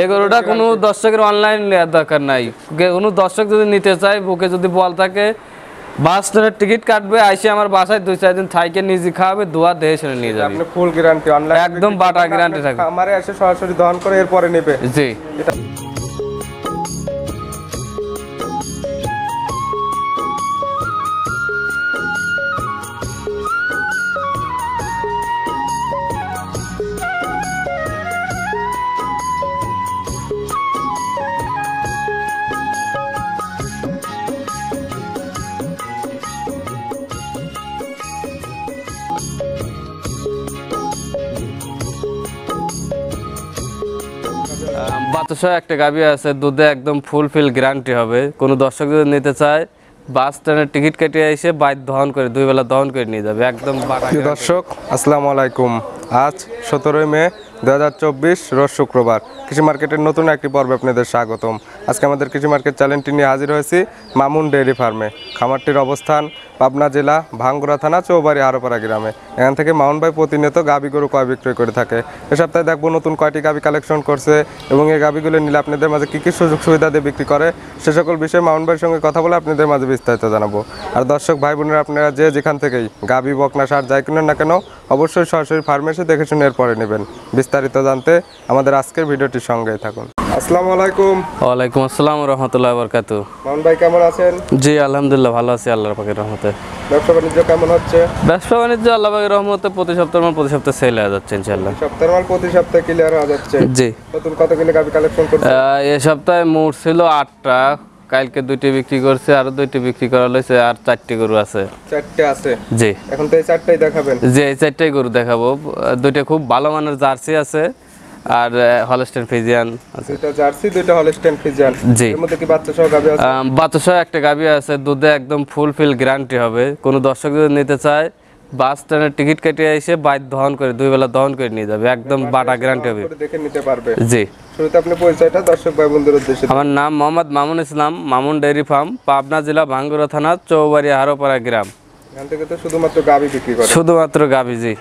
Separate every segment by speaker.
Speaker 1: এই গরুটা কোনো দর্শকের অনলাইন নেওয়ার দরকার নাই। কোনো দর্শক যদি নিতে চায়, বুকে যদি বল থাকে, বাস ট্রেনের টিকিট কাটবে, আইসে আমার বাসায় 2-4 দিন থাইকে নিজে খাওয়াবে, দোয়া দেহে শুনে নিয়ে যাবে।
Speaker 2: আপনি ফুল গ্যারান্টি অনলাইন
Speaker 1: একদম বাটা গ্যারান্টি থাকবে।
Speaker 2: আমারে এসে সরাসরি দহন করে এরপরে নেবে।
Speaker 1: জি।
Speaker 2: এটা
Speaker 1: বাচ্চা একটা গাভী আছে, দুধে একদম ফুলফিল গ্যারান্টি হবে। কোনো দর্শক যদি নিতে চায়, বাস ট্রেনের টিকিট কেটে এসে বাইক দহন করে 2 বেলা দহন করে নিয়ে যাবে। একদম
Speaker 2: দর্শক আসসালামু আলাইকুম। আজ 17 মে 2024 রোজ শুক্রবার। কৃষি মার্কেটের নতুন একটি পর্বে আপনাদের স্বাগতম। আজকে আমাদের কৃষি মার্কেট চ্যানেলটি নিয়ে হাজির হয়েছি মামুন ডেইরি ফার্মে। খামারটির অবস্থান পাবনা জেলা ভাঙ্গুড়া থানা চৌবাড়ি হারোপাড়া গ্রামে। এখান থেকে মামুন ভাই প্রতিনিয়ত গাভী গরু ক্রয় বিক্রয় করে থাকে। এ সপ্তাহে দেখবো নতুন কয়টি গাভী কালেকশন করছে এবং এই গাভীগুলো নিলে আপনাদের মাঝে কী কী সুযোগ সুবিধা দিয়ে বিক্রি করে, সে সকল বিষয়ে মামুন ভাইয়ের সঙ্গে কথা বলে আপনাদের মাঝে বিস্তারিত জানাবো। আর দর্শক ভাই বোনেরা, আপনারা যেখান থেকেই গাভী বকনা সার যাই কিনেন না কেন, অবশ্যই সরাসরি ফার্মে এসে দেখে শুনে এরপরে নেবেন। বিস্তারিত জানতে আমাদের আজকের ভিডিওটির সঙ্গেই থাকুন। আসসালামু আলাইকুম।
Speaker 1: ওয়ালাইকুম আসসালাম ওয়া রাহমাতুল্লাহি ওয়া বারাকাতুহু।
Speaker 2: মামুন ভাই কেমন আছেন?
Speaker 1: জি আলহামদুলিল্লাহ ভালো আছি আল্লাহর পাকের রহমতে।
Speaker 2: ব্যবসা বাণিজ্য কেমন হচ্ছে?
Speaker 1: ব্যবসা বাণিজ্য আল্লাহ পাকের রহমতে প্রতি সপ্তাহে সেল হয়ে যাচ্ছে ইনশাআল্লাহ।
Speaker 2: সপ্তাহের মাল প্রতি সপ্তাহে ক্লিয়ার হয়ে যাচ্ছে।
Speaker 1: জি।
Speaker 2: নতুন কতগুলো গাভী কালেকশন করছেন?
Speaker 1: এই সপ্তাহে মোট ছিল 8টা, কালকে 2টি বিক্রি করছে, আরো 2টি বিক্রি করা হয়েছে, আর 4টি গরু আছে।
Speaker 2: 4টে আছে?
Speaker 1: জি।
Speaker 2: এখন তো এই 4টাই দেখাবেন?
Speaker 1: জি, এই 4টাই গরু দেখাবো। 2টা খুব ভালো মানের জার্সি আছে আর হলস্টেইন ফ্রিজিয়ান আছে।
Speaker 2: 2টা জার্সি, 2টা হলস্টেইন ফ্রিজিয়ান।
Speaker 1: জি।
Speaker 2: এর মধ্যে কি বাচ্চা সহ গাভী আছে?
Speaker 1: বাচ্চা সহ একটা গাভী আছে, দুধে একদম ফুলফিল গ্যারান্টি হবে। কোনো দর্শক যদি নিতে চায়, বাস ট্রেনের টিকিট কেটে এসে বাইক দহন করে 2 বেলা দহন করে নিয়ে যাবে। একদম বাটা গ্যারান্টি হবে।
Speaker 2: দেখে নিতে পারবে।
Speaker 1: জি।
Speaker 2: শুরুতে আপনি পরিচয়টা দর্শক ভাই বন্ধুদের উদ্দেশ্যে।
Speaker 1: আমার নাম মোহাম্মদ মামুন ইসলাম, মামুন ডেইরি ফার্ম, পাবনা জেলা ভাঙ্গুড়া থানা চৌবাড়ি হারোপাড়া গ্রাম।
Speaker 2: এখান থেকে তো শুধুমাত্র গাভী বিক্রি করে?
Speaker 1: শুধুমাত্র গাভী। জি।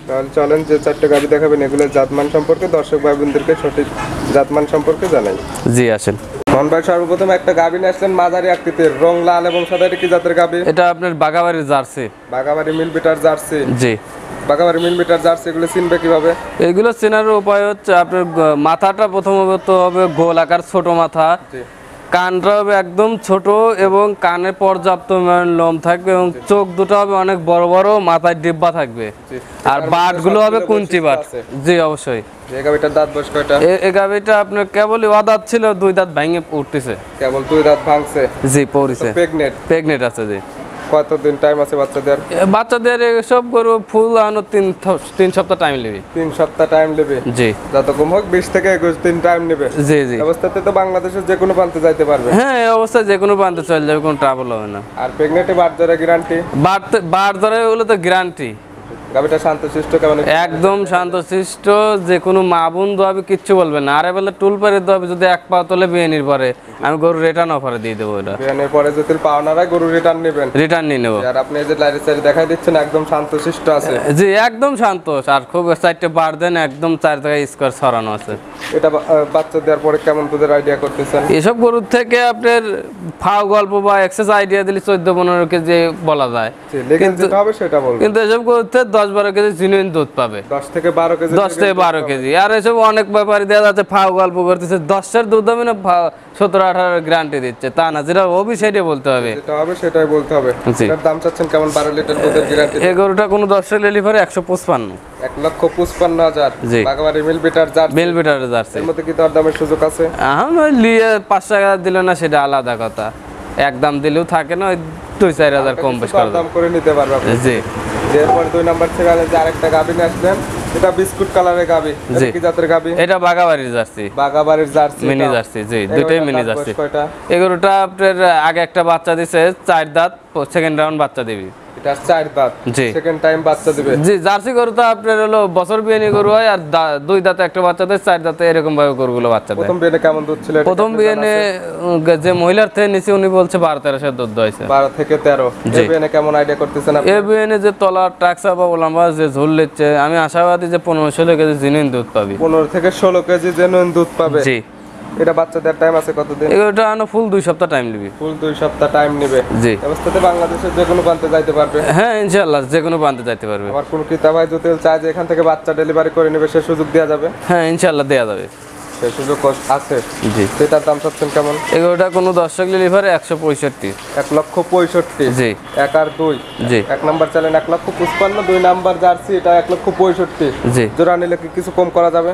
Speaker 2: তাহলে চলেন যে 4টে গাভী দেখাবেন, এগুলোর জাতমান সম্পর্কে দর্শক ভাই বোনদেরকে সঠিক জাতমান সম্পর্কে জানাই।
Speaker 1: জি আসেন।
Speaker 2: মোহন ভাই সর্বপ্রথম একটা গাভী নিয়ে আসলেন মাঝারি আকৃতির, রং লাল এবং সাদা। এটা কি জাতের গাভী?
Speaker 1: এটা আপনার বাগাবাড়ির জার্সি।
Speaker 2: বাগাবাড়ি মিল বিটার জার্সি?
Speaker 1: জি।
Speaker 2: বাগাবাড়ি মিল বিটার জার্সি এগুলো চিনবে কিভাবে?
Speaker 1: এগুলো চেনার উপায় হচ্ছে আপনার মাথাটা প্রথমত হবে গোল আকার, ছোট মাথা। কানটা হবে একদম ছোট এবং কানে পর্যাপ্ত লোম থাকবে এবং চোখ দুটো হবে অনেক বড় বড়, মাথায় ডিব্বা থাকবে। আর বাটগুলো হবে কুঞ্চি বাট। জি অবশ্যই।
Speaker 2: এই গাভীটার দাঁত বয়স কয়টা?
Speaker 1: এই গাভীটা আপনার কেবলই দাঁত ছিল, 2 দাঁত ভেঙে উঠতেছে।
Speaker 2: কেবল 2 দাঁত ভাঙছে?
Speaker 1: জি পড়ছে।
Speaker 2: প্রেগনেন্ট
Speaker 1: আছে। জি।
Speaker 2: কতদিন টাইম আছে বাচ্চাদের?
Speaker 1: বাচ্চাদের সব গরু ফুল আনো 3 সপ্তাহ টাইম নেবে।
Speaker 2: 3 সপ্তাহ টাইম নেবে? জি। যত কম হোক 20 থেকে 21 দিন টাইম নেবে? জি জি। অবস্থাতে তো বাংলাদেশের যে কোনো প্রান্তে যাইতে পারবে?
Speaker 1: হ্যাঁ এই অবস্থায় যে কোনো প্রান্তে চলে যাবে, কোনো ট্রাবল হবে না।
Speaker 2: আর প্রেগনেন্টে বাট ধরে গ্যারান্টি?
Speaker 1: বাট ধরে ওগুলো তো গ্যারান্টি।
Speaker 2: গাভীটা শান্তশিষ্ট কেমন?
Speaker 1: একদম শান্তশিষ্ট, যে কোনো মা বোন দোয়াবে কিচ্ছু বলবে না। আরে বলে টুল পারে দোয়াবে, যদি 1 পা তোলে বিয়ানির পরে আমি গরু রিটার্ন অফারে দিয়ে দেবো। এটা
Speaker 2: বিয়ানির পরে যদি পাওনারা গরু রিটার্ন নেবেন? রিটার্ন নিয়ে নেব। আর আপনি যে লাইরে সাইড দেখাই দিচ্ছেন একদম শান্তশিষ্ট আছে?
Speaker 1: জি একদম শান্ত। আর খুব 4টে বার দেন, একদম 4 জায়গায় স্কোয়ার ছড়ানো আছে।
Speaker 2: এটা বাচ্চা দেওয়ার পরে কেমন দুধের আইডিয়া করতেছেন?
Speaker 1: এসব গরুর থেকে আপনার ফাও গল্প বা এক্সেস আইডিয়া দিলে 14-15 কেজি বলা যায়, কিন্তু এসব গরুতে 10-12 কেজি জিনুইন দুধ পাবে। 10 থেকে 12 কেজি। আর এসব অনেক ব্যাপারী দেওয়া যাচ্ছে ফাও গল্প করতেছে, 10-এর দুধ হবে না 17-18 গ্যারান্টি দিচ্ছে, তা না। যেটা হবে সেটাই বলতে হবে।
Speaker 2: যেটা হবে সেটাই বলতে হবে। এর দাম চাচ্ছেন কেমন? 12 লিটার দুধের গ্যারান্টি।
Speaker 1: এই গরুটা কোনো 10 ডেলিভারি 155।
Speaker 2: 1,55,000?
Speaker 1: জি।
Speaker 2: বাগাবাড়ি মিল বিটার জার্সি? মিল বিটার জার্সি। এর মধ্যে কি দরদামের সুযোগ আছে?
Speaker 1: লিয়ে 5 টাকা দিলে না সেটা আলাদা কথা, একদম দিলেও থাকে না, 2-4 হাজার কম বেশি
Speaker 2: দাম করে নিতে পারবে আপনি। জি। এরপর 2 নাম্বার থেকে যে আরেকটা গাভী নিয়ে আসলেন, এটা বিস্কুট কালারের গাভী। এটা কি জাতের গাভী? এটা বাগাবাড়ির জার্সি। বাগাবাড়ির জার্সি, মিনি জার্সি। জি, দুটোই মিনি জার্সি। এই গরুটা আপনার আগে একটা বাচ্চা দিছে, 4 দাঁত, সেকেন্ড রাউন্ড বাচ্চা দিবি। এটা চার দাঁত,
Speaker 1: জি
Speaker 2: সেকেন্ড টাইম বাচ্চা দিবে।
Speaker 1: জি, জার্সি গরু তো আপনার হলো বছর বিয়ানি গরু হয়, আর দুই দাঁতে একটা বাচ্চা দেয়, চার দাঁতে এরকম ভাবে গরুগুলো বাচ্চা দেয়।
Speaker 2: প্রথম বিয়ানে কেমন দুধ ছিল?
Speaker 1: প্রথম বিয়ানে যে মহিলার থেকে নিচে উনি বলছে 12-13 দুধ হয়েছে।
Speaker 2: 12 থেকে 13। এই বিয়ানে কেমন আইডিয়া করতেছেন আপনি?
Speaker 1: এই বিয়ানে যে তলা টাকসা বা লম্বা যে ঝোল লিচ্ছে, আমি আশাবাদী যে 15-16 কেজি জেনুইন দুধ পাবি।
Speaker 2: 15 থেকে 16 কেজি জেনুইন দুধ পাবে।
Speaker 1: জি।
Speaker 2: এটা বাচ্চা দেওয়ার টাইম আছে কতদিন?
Speaker 1: এটা আনো ফুল 2 সপ্তাহ টাইম নেবে।
Speaker 2: ফুল 2 সপ্তাহ টাইম নেবে।
Speaker 1: জি।
Speaker 2: অবস্থাতে বাংলাদেশের যে কোনো প্রান্তে যাইতে পারবে।
Speaker 1: হ্যাঁ ইনশাআল্লাহ যে কোনো প্রান্তে যাইতে পারবে।
Speaker 2: আবার কোন ক্রেতা ভাই যদি চায় যে এখান থেকে বাচ্চা ডেলিভারি করে নেবে, সে সুযোগ দেওয়া যাবে?
Speaker 1: হ্যাঁ ইনশাআল্লাহ দেয়া যাবে,
Speaker 2: সেই সুযোগ আছে।
Speaker 1: জি।
Speaker 2: সেটার দাম চাচ্ছেন কেমন?
Speaker 1: এগুলোটা কোনো দর্শক লিভারে 165।
Speaker 2: 1,65,000।
Speaker 1: জি।
Speaker 2: 1 আর 2।
Speaker 1: জি।
Speaker 2: 1 নাম্বার চ্যানেল 1,55,000, 2 নাম্বার জার্সি এটা 1,65,000।
Speaker 1: জি।
Speaker 2: জোড়া নিলে কি কিছু কম করা যাবে?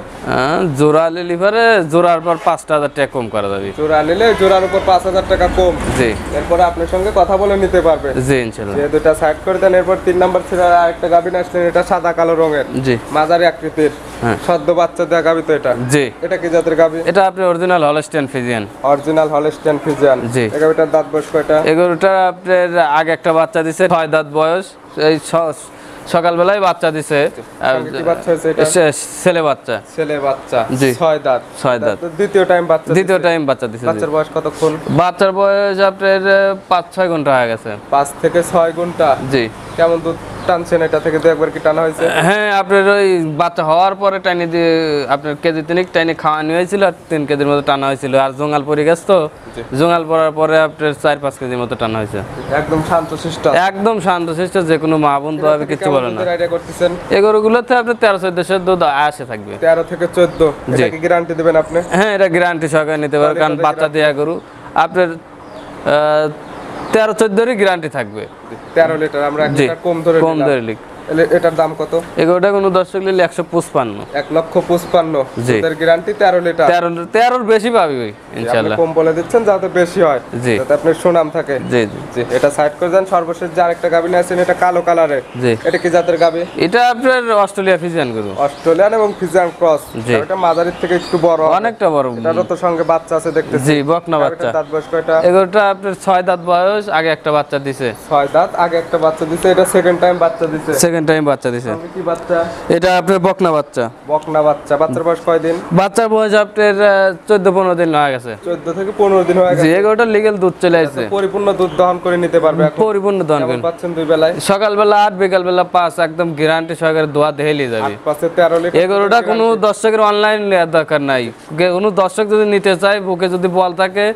Speaker 1: জোড়া লিভারে জোড়ার পর 5,000 টাকা কম করা যাবে।
Speaker 2: জোড়া নিলে জোড়ার উপর 5,000 টাকা কম।
Speaker 1: জি।
Speaker 2: এরপরে আপনার সঙ্গে কথা বলে নিতে পারবে।
Speaker 1: জি ইনশাআল্লাহ।
Speaker 2: যে দুটো সাইড করে দেন। এরপর 3 নাম্বার ছিল আরেকটা গাভী আসলেন, এটা সাদা কালো রঙের,
Speaker 1: জি
Speaker 2: মাঝারি আকৃতির,
Speaker 1: হ্যাঁ।
Speaker 2: সদ্য বাচ্চা দেওয়া গাভী তো এটা।
Speaker 1: জি।
Speaker 2: এটা কি জাতের গাভী?
Speaker 1: এটা আপনি original Holstein Friesian.
Speaker 2: Original Holstein Friesian.
Speaker 1: জি।
Speaker 2: এই গাভীটার দাঁত বয়স কয়টা?
Speaker 1: এগুলোটা আপনার আগে একটা বাচ্চা দিছে, 6 দাঁত বয়স। এই সকালবেলায় বাচ্চা দিছে।
Speaker 2: কি বাচ্চা হয়েছে এটা?
Speaker 1: ছেলে বাচ্চা।
Speaker 2: ছেলে বাচ্চা।
Speaker 1: জি।
Speaker 2: 6 দাঁত।
Speaker 1: 6 দাঁত।
Speaker 2: দ্বিতীয় টাইম বাচ্চা।
Speaker 1: দ্বিতীয় টাইম বাচ্চা দিছে।
Speaker 2: বাচ্চার বয়স কতক্ষণ?
Speaker 1: বাচ্চার বয়স আপনার 5-6 ঘন্টা হয়ে গেছে।
Speaker 2: 5 থেকে 6 ঘন্টা।
Speaker 1: জি।
Speaker 2: কেমন দুধ টানছেন এটা থেকে? একবার কি টানা হয়েছে?
Speaker 1: হ্যাঁ আপনার ওই বাচ্চা হওয়ার পরে টাইনে দিয়ে আপনার কেজি 3 টাইনে খাওয়ানো হয়েছিল, আর 3 কেজির মতো টানা হয়েছিল। আর জঙ্গাল পড়ে গেছে তো, জঙ্গাল পড়ার পরে আপনার 4-5 কেজির মতো টানা হয়েছে।
Speaker 2: একদম শান্তশিষ্ট।
Speaker 1: একদম শান্তশিষ্ট, যে কোনো মা বোন তো হবে কিছু বলে না।
Speaker 2: আইডিয়া করতেছেন?
Speaker 1: এই গরুগুলোতে আপনার 13-14 দুধ আসে থাকবে।
Speaker 2: 13 থেকে 14। এটা কি গ্যারান্টি দিবেন আপনি?
Speaker 1: হ্যাঁ এটা গ্যারান্টি সহকারে নিতে পারবে, কারণ বাচ্চা দেয়া গরু আপনার 13-14 গ্যারান্টি থাকবে।
Speaker 2: 13 লিটার আমরা 1 লিটার কম ধরে
Speaker 1: কম ধরে লিখ।
Speaker 2: এটার দাম কত?
Speaker 1: এগুলোটা কোনো দর্শক নিলে 155।
Speaker 2: 1,55,000।
Speaker 1: জি।
Speaker 2: এর গ্যারান্টি 13 লিটার।
Speaker 1: 13 বেশি পাবি ওই ইনশাআল্লাহ।
Speaker 2: আপনি কম বলে দিচ্ছেন যাতে বেশি হয়,
Speaker 1: জি।
Speaker 2: যাতে আপনার সুনাম থাকে।
Speaker 1: জি জি।
Speaker 2: জি। এটা সাইড করে দেন। সর্বশেষ যে আরেকটা গাভী নিয়ে আসেন, এটা কালো কালারের।
Speaker 1: জি।
Speaker 2: এটা কি জাতের গাভী?
Speaker 1: এটা আপনার অস্ট্রেলিয়া ফিজিয়ান গরু।
Speaker 2: অস্ট্রেলিয়ান এবং ফিজিয়ান ক্রস।
Speaker 1: জি।
Speaker 2: এটা মাঝারির থেকে একটু বড়,
Speaker 1: অনেকটা বড়।
Speaker 2: এটারও তো সঙ্গে বাচ্চা আছে দেখতেছি।
Speaker 1: জি বকনা বাচ্চা।
Speaker 2: দাঁত বয়স কয়টা?
Speaker 1: এগুলোটা আপনার 6 দাঁত বয়স, আগে একটা বাচ্চা দিছে।
Speaker 2: 6 দাঁত, আগে একটা বাচ্চা দিছে। এটা সেকেন্ড টাইম বাচ্চা দিছে।
Speaker 1: সেকেন্ড টাইম বাচ্চা দিছে।
Speaker 2: কি বাচ্চা?
Speaker 1: এটা আপনার বকনা বাচ্চা।
Speaker 2: বকনা বাচ্চা। বাচ্চার বয়স কয়দিন?
Speaker 1: বাচ্চার বয়স আপনার 14-15 দিন হয়ে গেছে।
Speaker 2: 14 থেকে 15 দিন হয়ে গেছে।
Speaker 1: জি এগুলোটা লিগ্যাল দুধ চলে আসছে।
Speaker 2: পরিপূর্ণ দুধ দহন করে নিতে পারবে এখন।
Speaker 1: পরিপূর্ণ দহন
Speaker 2: কেমন
Speaker 1: করেন।
Speaker 2: পাচ্ছেন দুই বেলায়?
Speaker 1: সকালবেলা 8, বিকালবেলা 5, একদম গ্যারান্টি সহকারে দোয়া দেহেলি যাবে।
Speaker 2: 8 পাশে 13 লিটার।
Speaker 1: এগুলোটা কোনো দর্শকের অনলাইন নেওয়ার দরকার নাই। কোনো দর্শক যদি নিতে চায়, বুকে যদি বল থাকে,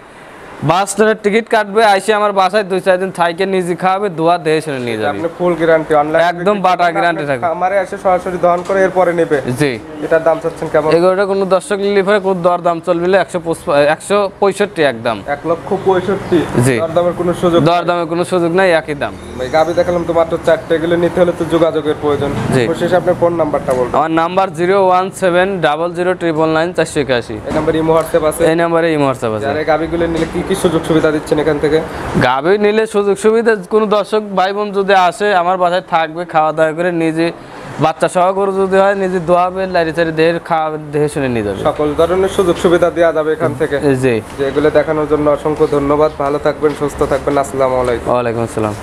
Speaker 1: বাস ট্রেনের টিকিট কাটবে, আইসে আমার বাসায় 2-4 দিন থাইকে নিজে খাওয়াবে, দোয়া দেহে শুনে নিয়ে যাবে।
Speaker 2: আপনি ফুল গ্যারান্টি অনলাইন
Speaker 1: একদম বাটা গ্যারান্টি থাকবে।
Speaker 2: আমারে এসে সরাসরি দহন করে এরপরে নেবে।
Speaker 1: জি।
Speaker 2: এটার দাম চাচ্ছেন কেমন?
Speaker 1: এগুলোটা কোনো দর্শক লিফারে কোনো দর দাম চলবে 165 একদম।
Speaker 2: 1,65,000।
Speaker 1: জি।
Speaker 2: দরদামের কোনো সুযোগ?
Speaker 1: দর দামের কোনো সুযোগ নাই, একই দাম।
Speaker 2: ভাই গাবি দেখালাম তো মাত্র 4টে, এগুলো নিতে হলে তো যোগাযোগের প্রয়োজন।
Speaker 1: জি।
Speaker 2: শেষে আপনার ফোন নাম্বারটা বলুন।
Speaker 1: আমার নাম্বার 0170009999481।
Speaker 2: এই নাম্বার ইমো হোয়াটসঅ্যাপ আছে?
Speaker 1: এই নাম্বারে এই হোয়াটসঅ্যাপ আছে।
Speaker 2: যারা গাবিগুলো নিলে কি কি সুযোগ সুবিধা দিচ্ছেন এখান থেকে?
Speaker 1: গাভী নিলে সুযোগ সুবিধা, কোনো দর্শক ভাই বোন যদি আসে আমার বাসায় থাকবে, খাওয়া দাওয়া করে নিজে বাচ্চা সহ করে যদি হয় নিজে দোয়াবে, লাইরি চারি দেহের খাওয়া দেহে শুনে নিয়ে যাবে।
Speaker 2: সকল ধরনের সুযোগ সুবিধা দেওয়া যাবে এখান থেকে।
Speaker 1: জি।
Speaker 2: যেগুলো দেখানোর জন্য অসংখ্য ধন্যবাদ। ভালো থাকবেন, সুস্থ থাকবেন। আসসালামু আলাইকুম।
Speaker 1: ওয়ালাইকুম আসসালাম।